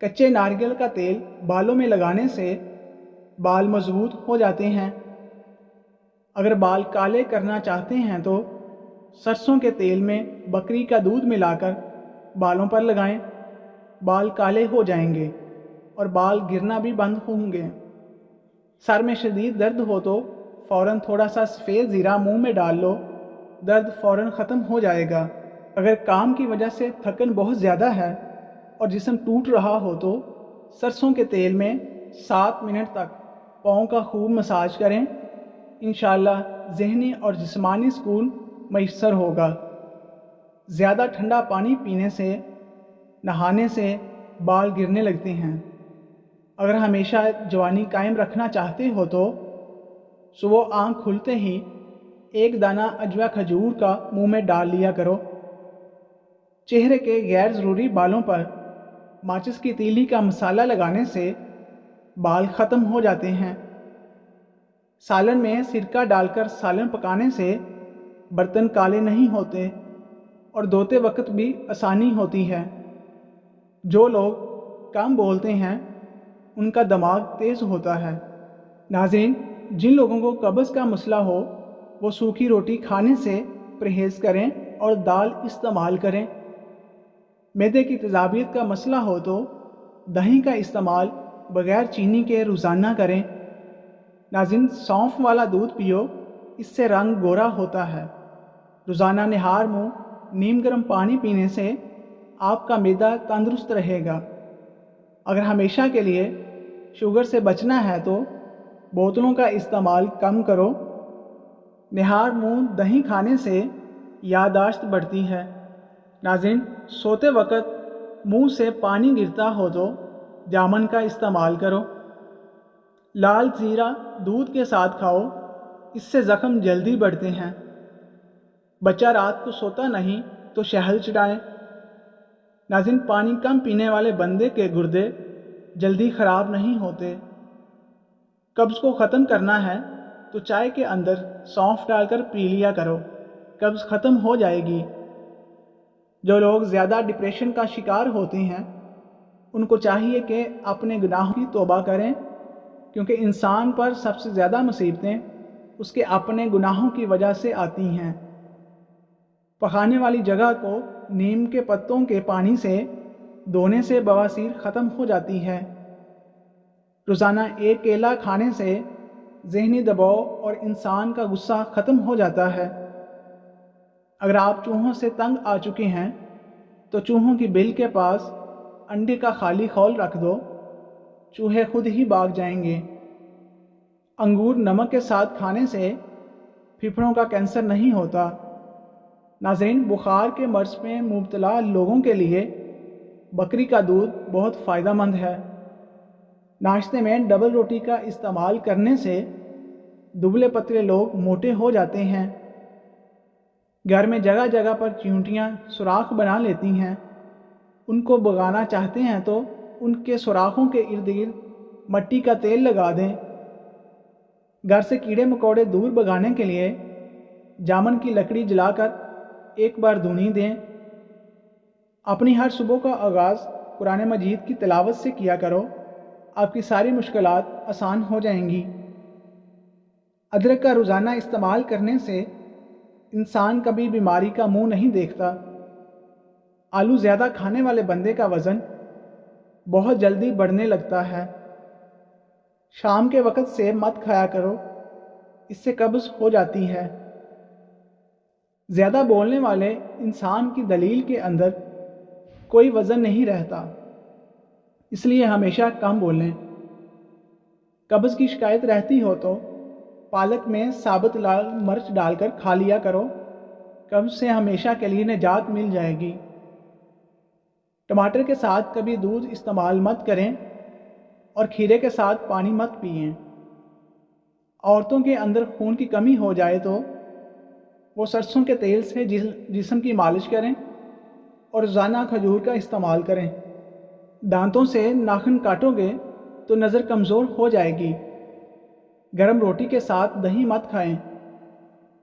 کچے ناریل کا تیل بالوں میں لگانے سے بال مضبوط ہو جاتے ہیں۔ اگر بال کالے کرنا چاہتے ہیں تو سرسوں کے تیل میں بکری کا دودھ ملا کر بالوں پر لگائیں، بال کالے ہو جائیں گے اور بال گرنا بھی بند ہوں گے۔ سر میں شدید درد ہو تو فوراً تھوڑا سا سفید زیرہ منہ میں ڈال لو، درد فوراً ختم ہو جائے گا۔ اگر کام کی وجہ سے تھکن بہت زیادہ ہے اور جسم ٹوٹ رہا ہو تو سرسوں کے تیل میں 7 منٹ تک پاؤں کا خوب مساج کریں، انشاءاللہ ذہنی اور جسمانی سکون میسر ہوگا۔ زیادہ ٹھنڈا پانی پینے سے، نہانے سے بال گرنے لگتے ہیں۔ اگر ہمیشہ جوانی قائم رکھنا چاہتے ہو تو صبح آنکھ کھلتے ہی ایک دانہ عجوہ کھجور کا منہ میں ڈال لیا کرو۔ چہرے کے غیر ضروری بالوں پر ماچس کی تیلی کا مسالہ لگانے سے بال ختم ہو جاتے ہیں۔ سالن میں سرکہ ڈال کر سالن پکانے سے برتن کالے نہیں ہوتے اور دھوتے وقت بھی آسانی ہوتی ہے۔ جو لوگ کم بولتے ہیں ان کا دماغ تیز ہوتا ہے۔ ناظرین، جن لوگوں کو قبض کا مسئلہ ہو وہ سوکھی روٹی کھانے سے پرہیز کریں اور دال استعمال کریں۔ معدے کی تیزابیت کا مسئلہ ہو تو دہی کا استعمال بغیر چینی کے روزانہ کریں۔ ناظرین، سونف والا دودھ پیو، اس سے رنگ گورا ہوتا ہے۔ روزانہ نہار منہ نیم گرم پانی پینے سے آپ کا معدہ تندرست رہے گا۔ اگر ہمیشہ کے لیے شوگر سے بچنا ہے تو بوتلوں کا استعمال کم کرو۔ نہار منہ دہی کھانے سے یادداشت بڑھتی ہے۔ ناظرین، سوتے وقت منہ سے پانی گرتا ہو تو جامن کا استعمال کرو۔ لال زیرہ دودھ کے ساتھ کھاؤ، اس سے زخم جلدی بڑھتے ہیں۔ بچہ رات کو سوتا نہیں تو شہد چٹائیں۔ ناظرین، پانی کم پینے والے بندے کے گردے جلدی خراب نہیں ہوتے۔ قبض کو ختم کرنا ہے تو چائے کے اندر سونف ڈال کر پی لیا کرو، قبض ختم ہو جائے گی۔ جو لوگ زیادہ ڈپریشن کا شکار ہوتے ہیں ان کو چاہیے کہ اپنے گناہوں کی توبہ کریں، کیونکہ انسان پر سب سے زیادہ مصیبتیں اس کے اپنے گناہوں کی وجہ سے آتی ہیں۔ پکانے والی جگہ کو نیم کے پتوں کے پانی سے دھونے سے بواسیر ختم ہو جاتی ہے۔ روزانہ ایک کیلا کھانے سے ذہنی دباؤ اور انسان کا غصہ ختم ہو جاتا ہے۔ اگر آپ چوہوں سے تنگ آ چکے ہیں تو چوہوں کی بل کے پاس انڈے کا خالی خول رکھ دو، چوہے خود ہی بھاگ جائیں گے۔ انگور نمک کے ساتھ کھانے سے پھیپھڑوں کا کینسر نہیں ہوتا۔ ناظرین، بخار کے مرض میں مبتلا لوگوں کے لیے بکری کا دودھ بہت فائدہ مند ہے۔ ناشتے میں ڈبل روٹی کا استعمال کرنے سے دبلے پتلے لوگ موٹے ہو جاتے ہیں۔ گھر میں جگہ جگہ پر چیونٹیاں سوراخ بنا لیتی ہیں، ان کو بھگانا چاہتے ہیں تو ان کے سوراخوں کے ارد گرد مٹی کا تیل لگا دیں۔ گھر سے کیڑے مکوڑے دور بھگانے کے لیے جامن کی لکڑی جلا کر ایک بار دھنی دیں۔ اپنی ہر صبح کا آغاز قرآن مجید کی تلاوت سے کیا کرو، آپ کی ساری مشکلات آسان ہو جائیں گی۔ ادرک کا روزانہ استعمال کرنے سے انسان کبھی بیماری کا منہ نہیں دیکھتا۔ آلو زیادہ کھانے والے بندے کا وزن بہت جلدی بڑھنے لگتا ہے۔ شام کے وقت سیب مت کھایا کرو، اس سے قبض ہو جاتی ہے۔ زیادہ بولنے والے انسان کی دلیل کے اندر کوئی وزن نہیں رہتا، اس لیے ہمیشہ کم بولیں۔ قبض کی شکایت رہتی ہو تو پالک میں ثابت لال مرچ ڈال کر کھا لیا کرو، قبض سے ہمیشہ کے لیے نجات مل جائے گی۔ ٹماٹر کے ساتھ کبھی دودھ استعمال مت کریں اور کھیرے کے ساتھ پانی مت پئیں۔ عورتوں کے اندر خون کی کمی ہو جائے تو وہ سرسوں کے تیل سے جسم کی مالش کریں اور روزانہ کھجور کا استعمال کریں۔ دانتوں سے ناخن کاٹو گے تو نظر کمزور ہو جائے گی۔ گرم روٹی کے ساتھ دہی مت کھائیں۔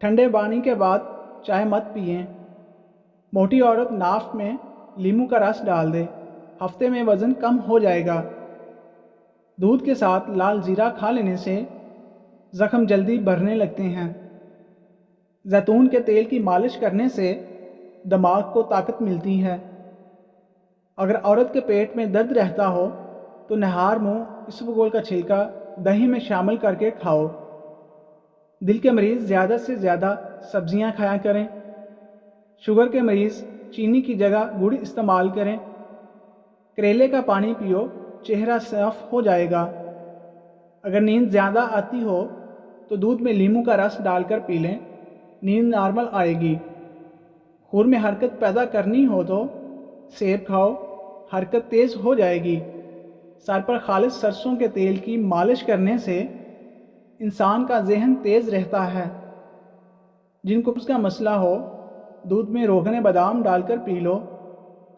ٹھنڈے پانی کے بعد چائے مت پئیں۔ موٹی عورت ناف میں لیموں کا رس ڈال دے، ہفتے میں وزن کم ہو جائے گا۔ دودھ کے ساتھ لال زیرہ کھا لینے سے زخم جلدی بھرنے لگتے ہیں۔ زیتون کے تیل کی مالش کرنے سے دماغ کو طاقت ملتی ہے۔ اگر عورت کے پیٹ میں درد رہتا ہو تو نہار منہ اسبگول کا چھلکا دہی میں شامل کر کے کھاؤ۔ دل کے مریض زیادہ سے زیادہ سبزیاں کھایا کریں۔ شوگر کے مریض چینی کی جگہ گڑ استعمال کریں۔ کریلے کا پانی پیو، چہرہ صاف ہو جائے گا۔ اگر نیند زیادہ آتی ہو تو دودھ میں لیموں کا رس ڈال کر پی لیں، نیند نارمل آئے گی۔ خون میں حرکت پیدا کرنی ہو تو سیب کھاؤ، حرکت تیز ہو جائے گی۔ سر پر خالص سرسوں کے تیل کی مالش کرنے سے انسان کا ذہن تیز رہتا ہے۔ جن کو قبض کا مسئلہ ہو دودھ میں روغن بادام ڈال کر پی لو،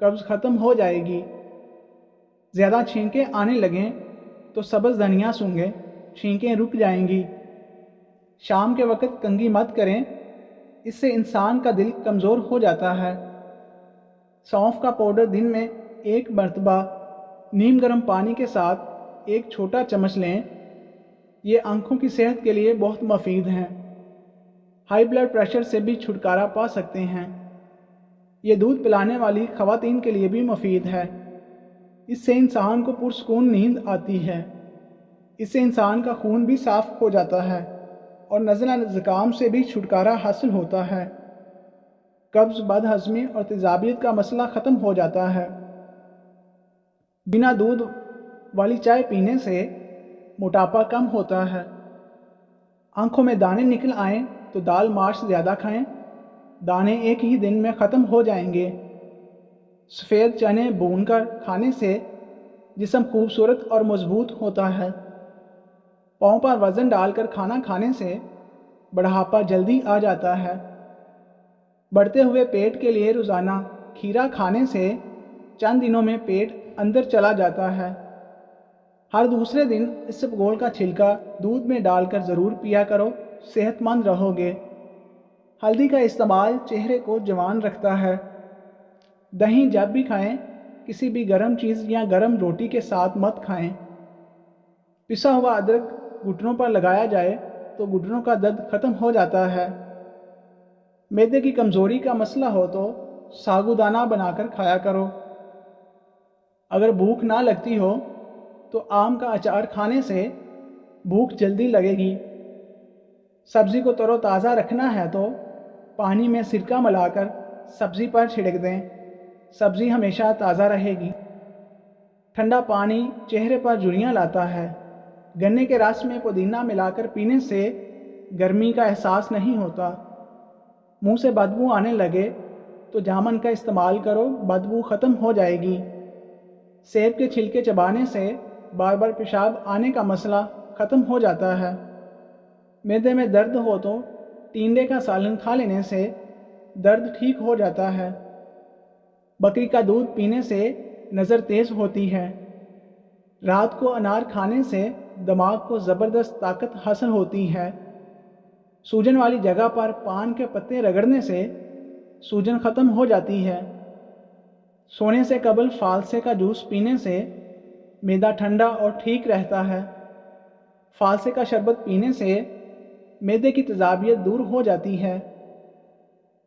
قبض ختم ہو جائے گی۔ زیادہ چھینکیں آنے لگیں تو سبز دھنیا سونگھیں، چھینکیں رک جائیں گی۔ شام کے وقت کنگھی مت کریں، اس سے انسان کا دل کمزور ہو جاتا ہے۔ سونف کا پاؤڈر دن میں 1 مرتبہ نیم گرم پانی کے ساتھ 1 چھوٹا چمچ لیں۔ یہ آنکھوں کی صحت کے لیے بہت مفید ہیں۔ ہائی بلڈ پریشر سے بھی چھٹکارا پا سکتے ہیں۔ یہ دودھ پلانے والی خواتین کے لیے بھی مفید ہے۔ اس سے انسان کو پرسکون نیند آتی ہے۔ اس سے انسان کا خون بھی صاف ہو جاتا ہے اور نزلہ زکام سے بھی چھٹکارا حاصل ہوتا ہے۔ قبض، بد ہضمی اور تیزابیت کا مسئلہ ختم ہو جاتا ہے۔ بنا دودھ والی چائے پینے سے موٹاپا کم ہوتا ہے۔ آنکھوں میں دانے نکل آئیں تو دال مارچ زیادہ کھائیں، دانے ایک ہی دن میں ختم ہو جائیں گے۔ سفید چنے بھون کر کھانے سے جسم خوبصورت اور مضبوط ہوتا ہے۔ پاؤں پر وزن ڈال کر کھانا کھانے سے بڑھاپا جلدی آ جاتا ہے۔ بڑھتے ہوئے پیٹ کے لیے روزانہ کھیرا کھانے سے چند دنوں میں پیٹ اندر چلا جاتا ہے۔ ہر دوسرے دن اسبگول کا چھلکا دودھ میں ڈال کر ضرور پیا کرو، صحت مند رہو گے۔ ہلدی کا استعمال چہرے کو جوان رکھتا ہے۔ دہی جب بھی کھائیں کسی بھی گرم چیز یا گرم روٹی کے ساتھ مت کھائیں۔ پسا ہوا ادرک گھٹنوں پر لگایا جائے تو گھٹنوں کا درد ختم ہو جاتا ہے۔ معدے کی کمزوری کا مسئلہ ہو تو ساگودانہ بنا کر کھایا کرو۔ اگر بھوک نہ لگتی ہو تو آم کا اچار کھانے سے بھوک جلدی لگے گی۔ سبزی کو تر و تازہ رکھنا ہے تو پانی میں سرکہ ملا کر سبزی پر چھڑک دیں، سبزی ہمیشہ تازہ رہے گی۔ ٹھنڈا پانی چہرے پر جھریاں لاتا ہے۔ گنے کے رس میں پودینہ ملا کر پینے سے گرمی کا احساس نہیں ہوتا۔ منہ سے بدبو آنے لگے تو جامن کا استعمال کرو، بدبو ختم ہو جائے گی۔ سیب کے چھلکے چبانے سے بار بار پیشاب آنے کا مسئلہ ختم ہو جاتا ہے۔ معدے میں درد ہو تو ٹینڈے کا سالن کھا لینے سے درد ٹھیک ہو جاتا ہے۔ بکری کا دودھ پینے سے نظر تیز ہوتی ہے۔ رات کو انار کھانے سے دماغ کو زبردست طاقت حاصل ہوتی ہے۔ سوجن والی جگہ پر پان کے پتے رگڑنے سے سوجن ختم ہو جاتی ہے۔ سونے سے قبل فالسے کا جوس پینے سے معدہ ٹھنڈا اور ٹھیک رہتا ہے۔ فالسے کا شربت پینے سے معدے کی تیزابیت دور ہو جاتی ہے۔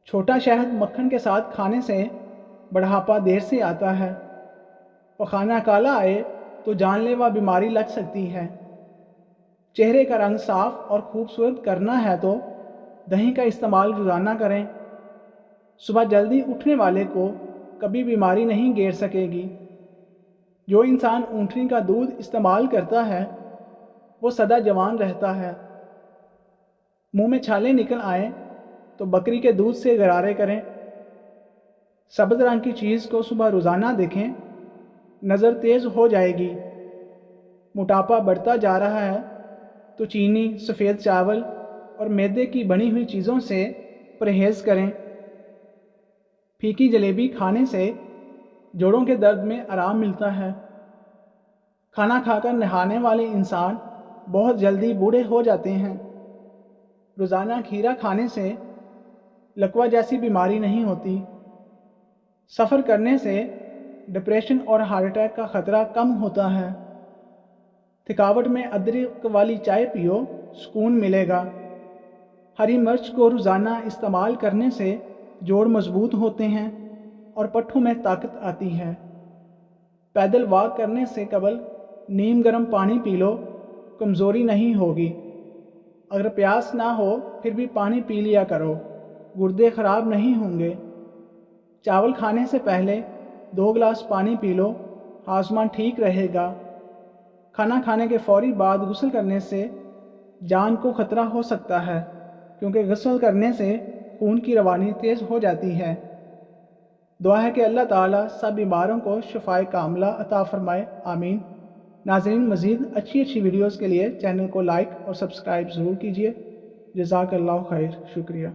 چھوٹا شہد مکھن کے ساتھ کھانے سے بڑھاپا دیر سے آتا ہے۔ پخانہ کالا آئے تو جان لیوا بیماری لگ سکتی ہے۔ چہرے کا رنگ صاف اور خوبصورت کرنا ہے تو دہی کا استعمال روزانہ کریں۔ صبح جلدی اٹھنے والے کو کبھی بیماری نہیں گھیر سکے گی۔ جو انسان اونٹنی کا دودھ استعمال کرتا ہے وہ سدا جوان رہتا ہے۔ منہ میں چھالے نکل آئیں تو بکری کے دودھ سے غرارے کریں۔ سبز رنگ کی چیز کو صبح روزانہ دیکھیں، نظر تیز ہو جائے گی۔ موٹاپا بڑھتا جا رہا ہے تو چینی، سفید چاول اور میدے کی بنی ہوئی چیزوں سے پرہیز کریں۔ پھیکی جلیبی کھانے سے جوڑوں کے درد میں آرام ملتا ہے۔ کھانا کھا کر نہانے والے انسان بہت جلدی بوڑھے ہو جاتے ہیں۔ روزانہ کھیرا کھانے سے لکوہ جیسی بیماری نہیں ہوتی۔ سفر کرنے سے ڈپریشن اور ہارٹ اٹیک کا خطرہ کم ہوتا ہے۔ تھکاوٹ میں ادرک والی چائے پیو، سکون ملے گا۔ ہری مرچ کو روزانہ استعمال کرنے سے جوڑ مضبوط ہوتے ہیں اور پٹھوں میں طاقت آتی ہے۔ پیدل واک کرنے سے قبل نیم گرم پانی پی لو، کمزوری نہیں ہوگی۔ اگر پیاس نہ ہو پھر بھی پانی پی لیا کرو، گردے خراب نہیں ہوں گے۔ چاول کھانے سے پہلے 2 گلاس پانی پی لو، ہاضمہ ٹھیک رہے گا۔ کھانا کھانے کے فوری بعد غسل کرنے سے جان کو خطرہ ہو سکتا ہے، کیونکہ غسل کرنے سے خون کی روانی تیز ہو جاتی ہے۔ دعا ہے کہ اللہ تعالیٰ سب بیماروں کو شفائے کاملہ عطا فرمائے، آمین۔ ناظرین، مزید اچھی ویڈیوز کے لیے چینل کو لائک اور سبسکرائب ضرور کیجیے۔ جزاک اللہ خیر، شکریہ۔